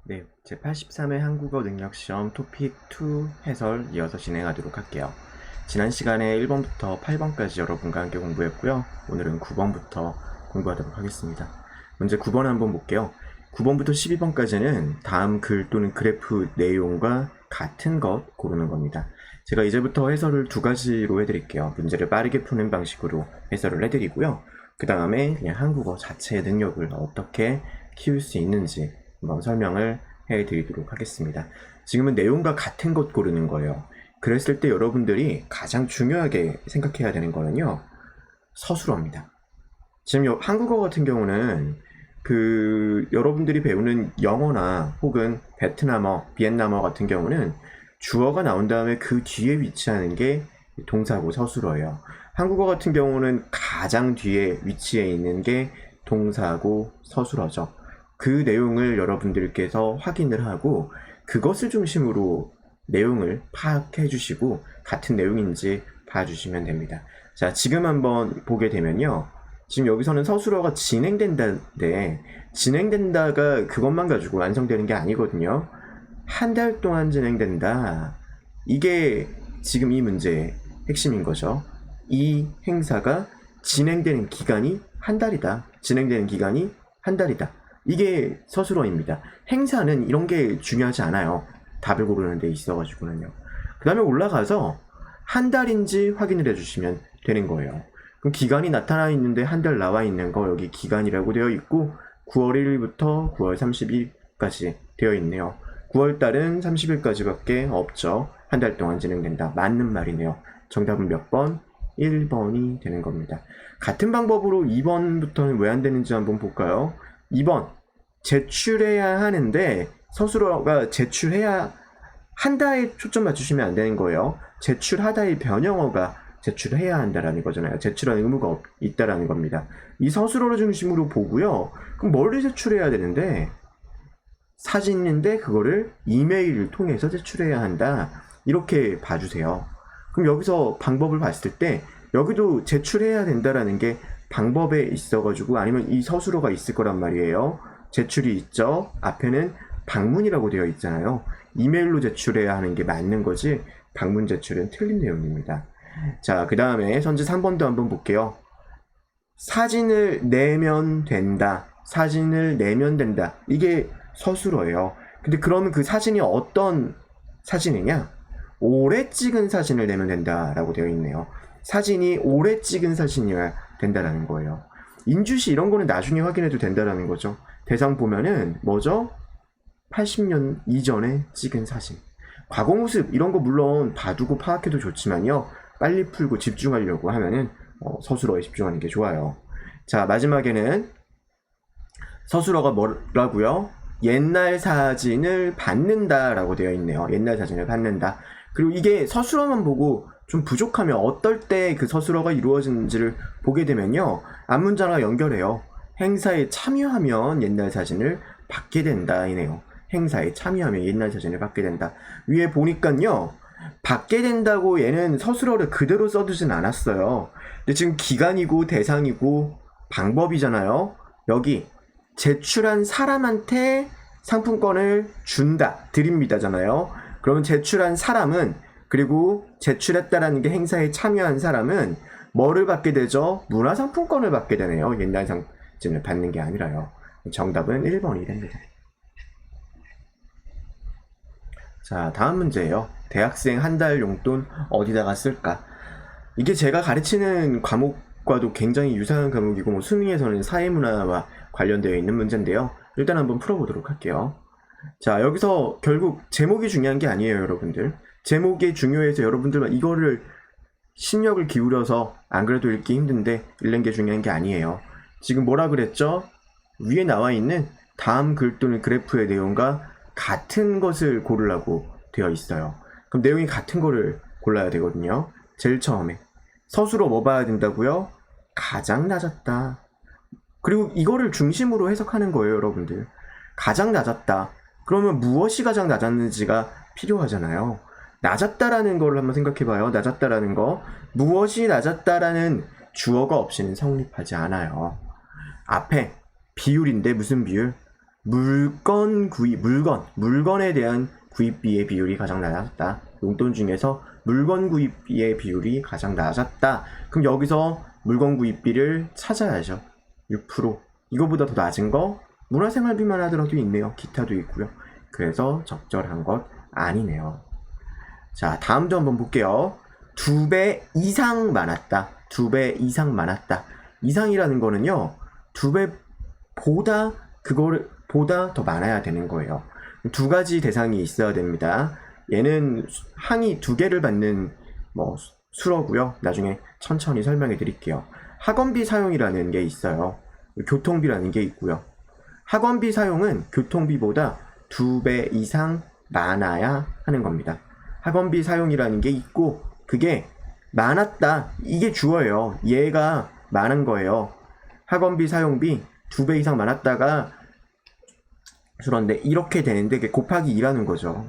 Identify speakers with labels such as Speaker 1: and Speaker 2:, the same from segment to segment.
Speaker 1: 네, 제83회 한국어 능력시험 토픽 2 해설 이어서 진행하도록 할게요. 지난 시간에 1번부터 8번까지 여러분과 함께 공부했고요. 오늘은 9번부터 공부하도록 하겠습니다. 먼저 9번 한번 볼게요. 9번부터 12번까지는 다음 글 또는 그래프 내용과 같은 것 고르는 겁니다. 제가 이제부터 해설을 두 가지로 해드릴게요. 문제를 빠르게 푸는 방식으로 해설을 해드리고요. 그 다음에 그냥 한국어 자체의 능력을 어떻게 키울 수 있는지 한번 설명을 해드리도록 하겠습니다. 지금은 내용과 같은 것 고르는 거예요. 그랬을 때 여러분들이 가장 중요하게 생각해야 되는 거는요, 서술어입니다. 지금 한국어 같은 경우는 여러분들이 배우는 영어나 혹은 베트남어, 비엔남어 같은 경우는 주어가 나온 다음에 그 뒤에 위치하는 게 동사고 서술어예요. 한국어 같은 경우는 가장 뒤에 위치해 있는 게 동사고 서술어죠. 그 내용을 여러분들께서 확인을 하고 그것을 중심으로 내용을 파악해 주시고 같은 내용인지 봐주시면 됩니다. 자, 지금 한번 보게 되면요. 지금 여기서는 서술어가 진행된다인데 진행된다가 그것만 가지고 완성되는 게 아니거든요. 한 달 동안 진행된다. 이게 지금 이 문제의 핵심인 거죠. 이 행사가 진행되는 기간이 한 달이다. 진행되는 기간이 한 달이다. 이게 서술어입니다. 행사는 이런 게 중요하지 않아요. 답을 고르는 데 있어가지고는요. 그 다음에 올라가서 한 달인지 확인을 해주시면 되는 거예요. 그럼 기간이 나타나 있는데 한 달 나와 있는 거 여기 기간이라고 되어 있고 9월 1일부터 9월 30일까지 되어 있네요. 9월 달은 30일까지밖에 없죠. 한 달 동안 진행된다. 맞는 말이네요. 정답은 몇 번? 1번이 되는 겁니다. 같은 방법으로 2번부터는 왜 안 되는지 한번 볼까요? 2번 제출해야 하는데 서술어가 제출해야 한다에 초점 맞추시면 안 되는 거예요. 제출하다의 변형어가 제출해야 한다라는 거잖아요. 제출하는 의무가 있다라는 겁니다. 이 서술어를 중심으로 보고요. 그럼 뭘 제출해야 되는데 사진인데 그거를 이메일을 통해서 제출해야 한다. 이렇게 봐주세요. 그럼 여기서 방법을 봤을 때 여기도 제출해야 된다라는 게 방법에 있어가지고 아니면 이 서술어가 있을 거란 말이에요. 제출이 있죠. 앞에는 방문이라고 되어 있잖아요. 이메일로 제출해야 하는 게 맞는 거지 방문 제출은 틀린 내용입니다. 자, 그 다음에 선지 3번도 한번 볼게요. 사진을 내면 된다. 사진을 내면 된다. 이게 서술어예요. 근데 그러면 그 사진이 어떤 사진이냐? 오래 찍은 사진을 내면 된다라고 되어 있네요. 사진이 오래 찍은 사진이어야 된다라는 거예요. 인주시 이런 거는 나중에 확인해도 된다라는 거죠. 대상 보면은 뭐죠? 80년 이전에 찍은 사진. 과거 모습 이런 거 물론 봐두고 파악해도 좋지만요. 빨리 풀고 집중하려고 하면은 서술어에 집중하는 게 좋아요. 자, 마지막에는 서술어가 뭐라고요? 옛날 사진을 받는다라고 되어 있네요. 옛날 사진을 받는다. 그리고 이게 서술어만 보고 좀 부족하면 어떨 때 그 서술어가 이루어지는지를 보게 되면요. 앞문장과 연결해요. 행사에 참여하면 옛날 사진을 받게 된다 이네요. 행사에 참여하면 옛날 사진을 받게 된다. 위에 보니까요. 받게 된다고 얘는 서술어를 그대로 써두진 않았어요. 근데 지금 기간이고 대상이고 방법이잖아요. 여기 제출한 사람한테 상품권을 준다, 드립니다잖아요. 그러면 제출한 사람은 그리고 제출했다라는 게 행사에 참여한 사람은 뭐를 받게 되죠? 문화상품권을 받게 되네요. 옛날 사진을 받는 게 아니라요. 정답은 1번이 됩니다. 자, 다음 문제예요. 대학생 한 달 용돈 어디다가 쓸까? 이게 제가 가르치는 과목과도 굉장히 유사한 과목이고 뭐 수능에서는 사회문화와 관련되어 있는 문제인데요. 일단 한번 풀어보도록 할게요. 자, 여기서 결국 제목이 중요한 게 아니에요, 여러분들. 제목이 중요해서 여러분들만 이거를 심력을 기울여서 안 그래도 읽기 힘든데 읽는 게 중요한 게 아니에요. 지금 뭐라 그랬죠? 위에 나와 있는 다음 글 또는 그래프의 내용과 같은 것을 고르라고 되어 있어요. 그럼 내용이 같은 거를 골라야 되거든요. 제일 처음에 서술어 뭐 봐야 된다고요? 가장 낮았다. 그리고 이거를 중심으로 해석하는 거예요, 여러분들. 가장 낮았다. 그러면 무엇이 가장 낮았는지가 필요하잖아요. 낮았다라는 걸 한번 생각해봐요. 낮았다라는 거. 무엇이 낮았다라는 주어가 없이는 성립하지 않아요. 앞에 비율인데 무슨 비율? 물건에 대한 구입비의 비율이 가장 낮았다. 용돈 중에서 물건 구입비의 비율이 가장 낮았다. 그럼 여기서 물건 구입비를 찾아야죠. 6%. 이거보다 더 낮은 거 문화생활비만 하더라도 있네요. 기타도 있고요. 그래서 적절한 것 아니네요. 자, 다음도 한번 볼게요. 2배 이상 많았다. 2배 이상 많았다. 이상이라는 거는요, 2배보다 보다 더 많아야 되는 거예요. 두 가지 대상이 있어야 됩니다. 얘는 항이 2개를 받는 수로고요. 나중에 천천히 설명해 드릴게요. 학원비 사용이라는 게 있어요. 교통비라는 게 있고요. 학원비 사용은 교통비보다 2배 이상 많아야 하는 겁니다. 학원비 사용이라는 게 있고, 그게 많았다. 이게 주어예요. 얘가 많은 거예요. 학원비 사용비 2배 이상 많았다가 그런데 이렇게 되는데 이게 곱하기 2라는 거죠.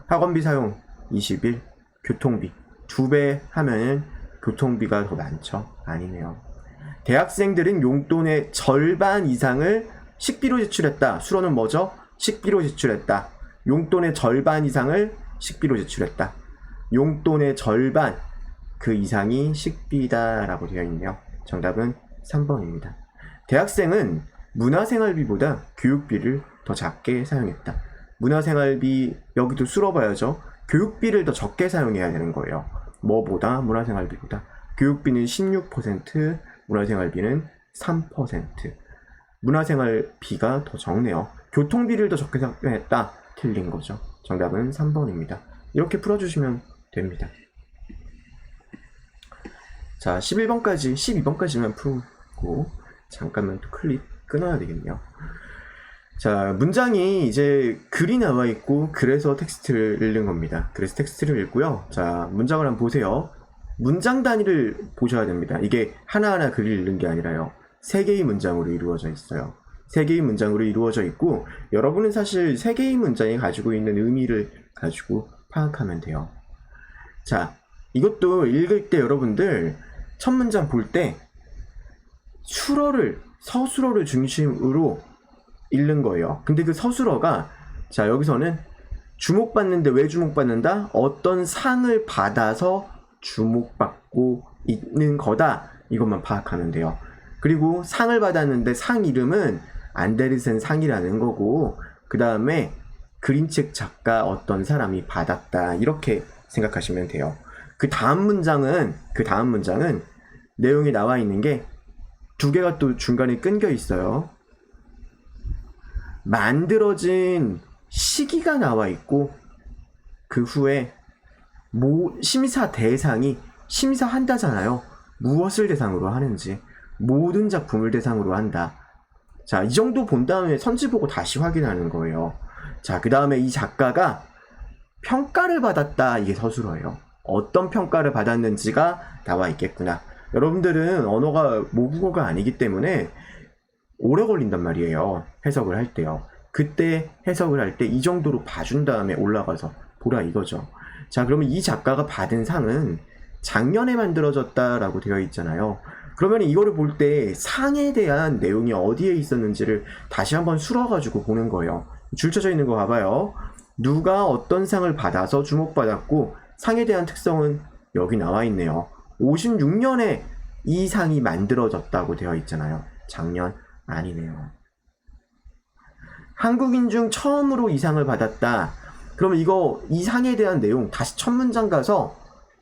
Speaker 1: 학원비 사용 21, 교통비 2배 하면은 교통비가 더 많죠? 아니네요. 대학생들은 용돈의 절반 이상을 식비로 지출했다. 수로는 뭐죠? 식비로 지출했다. 용돈의 절반 이상을 식비로 지출했다. 용돈의 절반 그 이상이 식비다 라고 되어 있네요. 정답은 3번입니다. 대학생은 문화생활비보다 교육비를 더 작게 사용했다. 문화생활비 여기도 쓸어봐야죠. 교육비를 더 적게 사용해야 되는 거예요. 뭐보다? 문화생활비보다. 교육비는 16%, 문화생활비는 3%. 문화생활비가 더 적네요. 교통비를 더 적게 사용했다. 틀린 거죠. 정답은 3번입니다. 이렇게 풀어주시면 됩니다. 자, 12번까지만 풀고 잠깐만 또 클립 끊어야 되겠네요. 자, 문장이 이제 글이 나와 있고 그래서 텍스트를 읽는 겁니다. 그래서 텍스트를 읽고요. 자, 문장을 한번 보세요. 문장 단위를 보셔야 됩니다. 이게 하나하나 글을 읽는 게 아니라요. 3개의 문장으로 이루어져 있어요. 3개의 문장으로 이루어져 있고, 여러분은 사실 3개의 문장이 가지고 있는 의미를 가지고 파악하면 돼요. 자, 이것도 읽을 때 여러분들 첫 문장 볼 때 서술어를 중심으로 읽는 거예요. 근데 그 서술어가, 자, 여기서는 주목받는데 왜 주목받는다? 어떤 상을 받아서 주목받고 있는 거다. 이것만 파악하면 돼요. 그리고 상을 받았는데 상 이름은 안데르센 상이라는 거고, 그 다음에 그림책 작가 어떤 사람이 받았다. 이렇게 생각하시면 돼요. 그 다음 문장은 내용이 나와 있는 게 2개가 또 중간에 끊겨 있어요. 만들어진 시기가 나와 있고, 그 후에 심사 대상이 심사한다잖아요. 무엇을 대상으로 하는지. 모든 작품을 대상으로 한다. 자, 이 정도 본 다음에 선지 보고 다시 확인하는 거예요. 자, 그 다음에 이 작가가 평가를 받았다. 이게 서술어예요. 어떤 평가를 받았는지가 나와 있겠구나. 여러분들은 언어가 모국어가 아니기 때문에 오래 걸린단 말이에요. 해석을 할 때요. 그때 해석을 할 때 이 정도로 봐준 다음에 올라가서 보라 이거죠. 자, 그러면 이 작가가 받은 상은 작년에 만들어졌다라고 되어 있잖아요. 그러면 이거를 볼 때 상에 대한 내용이 어디에 있었는지를 다시 한번 술어가지고 보는 거예요. 줄 쳐져 있는 거 봐봐요. 누가 어떤 상을 받아서 주목받았고, 상에 대한 특성은 여기 나와 있네요. 56년에 이 상이 만들어졌다고 되어 있잖아요. 작년 아니네요. 한국인 중 처음으로 이 상을 받았다. 그러면 이 상에 대한 내용 다시 첫 문장 가서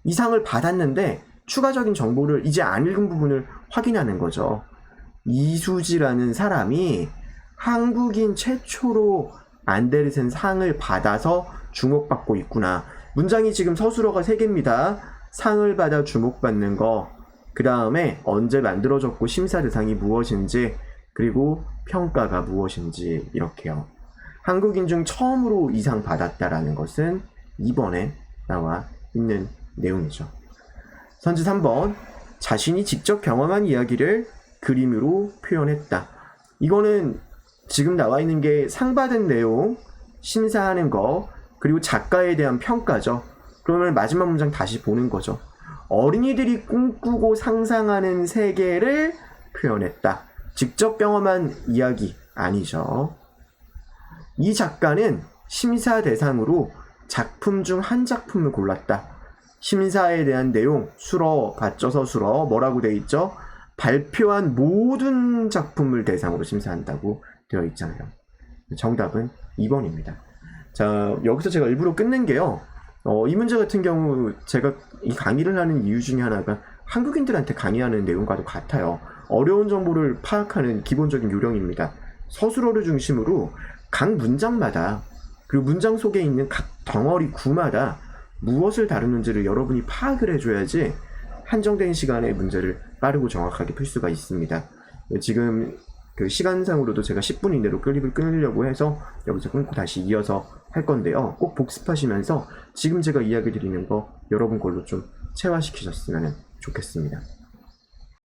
Speaker 1: 이 상을 받았는데 추가적인 정보를 이제 안 읽은 부분을 확인하는 거죠. 이수지라는 사람이 한국인 최초로 안데르센 상을 받아서 주목받고 있구나. 문장이 지금 서술어가 3개입니다. 상을 받아 주목받는 거, 그 다음에 언제 만들어졌고 심사 대상이 무엇인지, 그리고 평가가 무엇인지, 이렇게요. 한국인 중 처음으로 이 상 받았다라는 것은 2번에 나와 있는 내용이죠. 선지 3번, 자신이 직접 경험한 이야기를 그림으로 표현했다. 이거는 지금 나와 있는 게 상 받은 내용, 심사하는 거, 그리고 작가에 대한 평가죠. 그러면 마지막 문장 다시 보는 거죠. 어린이들이 꿈꾸고 상상하는 세계를 표현했다. 직접 경험한 이야기, 아니죠. 이 작가는 심사 대상으로 작품 중 한 작품을 골랐다. 심사에 대한 내용, 술어, 받쳐서 술어, 뭐라고 되어 있죠? 발표한 모든 작품을 대상으로 심사한다고 되어 있잖아요. 정답은 2번입니다. 자, 여기서 제가 일부러 끝낸 게요. 이 문제 같은 경우 제가 이 강의를 하는 이유 중에 하나가 한국인들한테 강의하는 내용과도 같아요. 어려운 정보를 파악하는 기본적인 요령입니다. 서술어를 중심으로 각 문장마다 그리고 문장 속에 있는 각 덩어리 구마다 무엇을 다루는지를 여러분이 파악을 해줘야지 한정된 시간에 문제를 빠르고 정확하게 풀 수가 있습니다. 지금 그 시간상으로도 제가 10분 이내로 클립을 끊으려고 해서 여기서 끊고 다시 이어서 할 건데요. 꼭 복습하시면서 지금 제가 이야기 드리는 거 여러분 걸로 좀 체화시키셨으면 좋겠습니다.